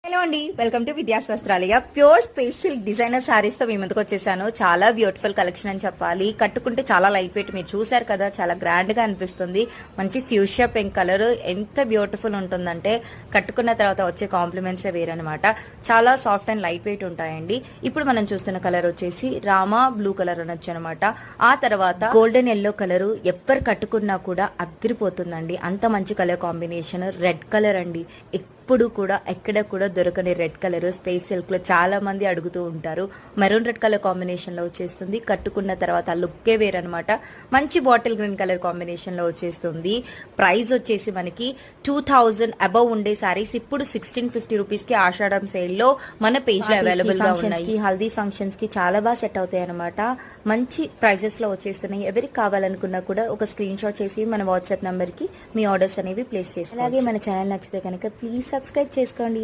Hello అండి, welcome to Vidya's Vastralaya. Pure space silk designer saris తో మీ ముందుకు వచ్చేసాను. చాలా బ్యూటిఫుల్ కలెక్షన్ అని చెప్పాలి. కట్టుకుంటే చాలా లైట్ వెయిట్, మీరు చూసారు కదా, చాలా గ్రాండ్ గా అనిపిస్తుంది. మంచి ఫ్యూషియా పింక్ కలర్ ఎంత బ్యూటిఫుల్ ఉంటుందంటే కట్టుకున్న తర్వాత వచ్చే కాంప్లిమెంట్సే వేరనమాట. చాలా సాఫ్ట్ అండ్ లైట్ వెయిట్ ఉంటాయండి. ఇప్పుడు మనం చూస్తున్న కలర్ వచ్చేసి రామా బ్లూ కలర్ అనొచ్చు అనమాట. ఆ తర్వాత గోల్డెన్ ఎల్లో కలర్ ఎవరు కట్టుకున్నా కూడా అదిరిపోతుందండి. అంత మంచి కలర్ కాంబినేషన్. రెడ్ కలర్ అండి, ఇప్పుడు కూడా ఎక్కడ కూడా దొరకని రెడ్ కలర్ స్పేస్ సిల్క్ లో చాలా మంది అడుగుతూ ఉంటారు. మెరూన్ రెడ్ కలర్ కాంబినేషన్ లో వచ్చేస్తుంది. కట్టుకున్న తర్వాత లుక్కే వేరనమాట. మంచి బాటిల్ గ్రీన్ కలర్ కాంబినేషన్ లో వచ్చేస్తుంది. ప్రైస్ వచ్చేసి మనకి 2000 అబౌవ్ ఉండే సారీస్ ఇప్పుడు 1650 రూపీస్ కి ఆషాఢం సేల్ లో మన పేజ్ లో అవైలబుల్ గా ఉన్నాయి. హల్దీ ఫంక్షన్స్ కి చాలా బాగా సెట్ అవుతాయి అనమాట. మంచి ప్రైజెస్ లో వచ్చేస్తున్నాయి. ఎవరికి కావాలనుకున్నా కూడా ఒక స్క్రీన్ షాట్ చేసి మన వాట్సాప్ నంబర్ కి మీ ఆర్డర్స్ అనేవి ప్లేస్ చేసి, అలాగే మన ఛానల్ నచ్చితే కనుక ప్లీజ్ సబ్స్క్రైబ్ చేసుకోండి.